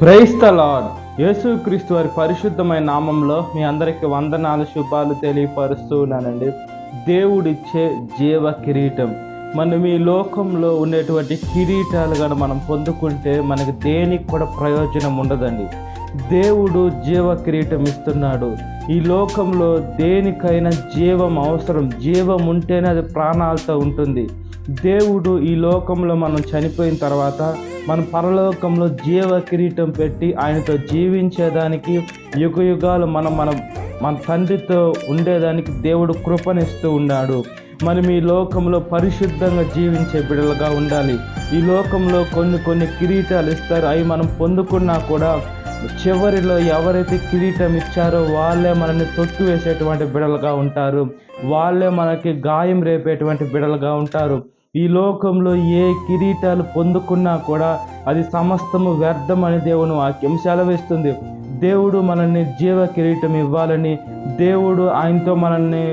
Praise the lord. యేసుక్రీస్తు వారి పరిశుద్ధమైన నామంలో మీ అందరికీ వందనాలు, శుభాలు తెలియపరుస్తున్నానండి. దేవుడిచ్చే జీవ కిరీటం. మనం ఈ లోకంలో ఉండేటువంటి కిరీటాలు కానీ మనం పొందుకుంటే మనకి దేనికి కూడా ప్రయోజనం ఉండదండి. దేవుడు జీవ కిరీటం ఇస్తున్నాడు. ఈ లోకంలో దేనికైనా జీవం అవసరం. జీవం ఉంటేనే అది ప్రాణాలతో ఉంటుంది. దేవుడు ఈ లోకంలో మనం చనిపోయిన తర్వాత మన పరలోకంలో జీవ కిరీటం పెట్టి ఆయనతో జీవించేదానికి యుగాలు మన తండ్రితో ఉండేదానికి దేవుడు కృపనిస్తూ ఉన్నాడు. మనం ఈ లోకంలో పరిశుద్ధంగా జీవించే బిడ్డలుగా ఉండాలి. ఈ లోకంలో కొన్ని కిరీటాలు ఇస్తారు. అవి మనం పొందుకున్నా కూడా చివరిలో ఎవరైతే కిరీటం ఇచ్చారో వాళ్ళే మనల్ని తొక్కి వేసేటువంటి బిడలుగా ఉంటారు. వాళ్ళే మనకి గాయం రేపేటువంటి బిడలుగా ఉంటారు. ఈ లోకంలో ఏ కిరీటాలు పొందుకున్నా కూడా అది సమస్తము వ్యర్థం అని దేవుని వాక్యం సెలవిస్తుంది. దేవుడు మనల్ని జీవ కిరీటం ఇవ్వాలని, దేవుడు ఆయనతో మనల్ని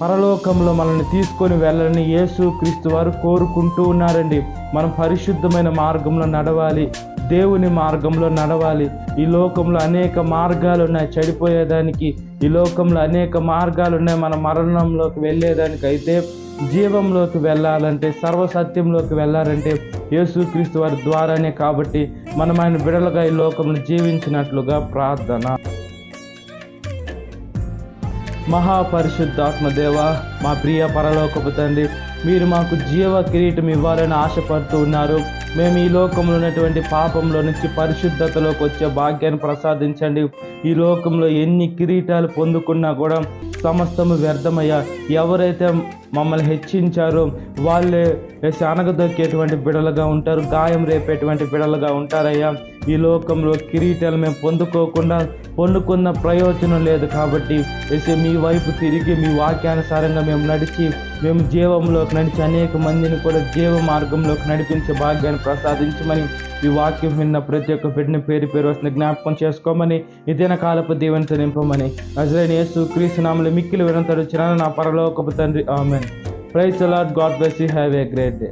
పరలోకంలో మనల్ని తీసుకొని వెళ్ళాలని యేసుక్రీస్తు వారు కోరుకుంటూ ఉన్నారండి. మనం పరిశుద్ధమైన మార్గంలో నడవాలి, దేవుని మార్గంలో నడవాలి. ఈ లోకంలో అనేక మార్గాలు ఉన్నాయి చెడిపోయేదానికి. ఈ లోకంలో అనేక మార్గాలు ఉన్నాయి మన మరణంలోకి వెళ్ళేదానికి. అయితే జీవంలోకి వెళ్ళాలంటే, సర్వసత్యంలోకి వెళ్ళాలంటే యేసుక్రీస్తు వారి ద్వారానే. కాబట్టి మనం ఆయన బిడలుగా ఈ లోకంలో జీవించినట్లుగా ప్రార్థన. మహాపరిశుద్ధాత్మ దేవ, మా ప్రియ పరలోకపు తండ్రి, మీరు మాకు జీవ కిరీటం ఇవ్వాలని ఆశపడుతూ ఉన్నారు. మేము ఈ లోకంలో ఉన్నటువంటి పాపంలో నుంచి పరిశుద్ధతలోకి వచ్చే భాగ్యాన్ని ప్రసాదించండి. ఈ లోకంలో ఎన్ని కిరీటాలు పొందుకున్నా కూడా సమస్తము వ్యర్థమయ్యా. ఎవరైతే మమ్మల్ని హెచ్చించారో వాళ్ళే అనగదొక్కేటువంటి బిడలుగా ఉంటారు, గాయం రేపేటువంటి బిడలుగా ఉంటారయ్యా. ఈ లోకంలో కిరీటాలు మేము పొందుకున్న ప్రయోజనం లేదు. కాబట్టి మీ వైపు తిరిగి మీ వాక్యానుసారంగా మేము నడిచి, మేము జీవంలోకి నడిచి అనేక మందిని కూడా జీవ మార్గంలోకి నడిపించే భాగ్యాన్ని ప్రసాదించమని, ఈ వాక్యం విన్న ప్రతి ఒక్క బిడ్డని పేరు వస్తుంది జ్ఞాపకం చేసుకోమని, ఇదేన కాలపు దీవెనతో నింపమని నజరేయుడైన యేసుక్రీస్తు నామములో మిక్కిలి వినతులు చిన్న నా పరలోకపు తండ్రి, ఆమేన్. Praise the Lord. God bless you. Have a great day.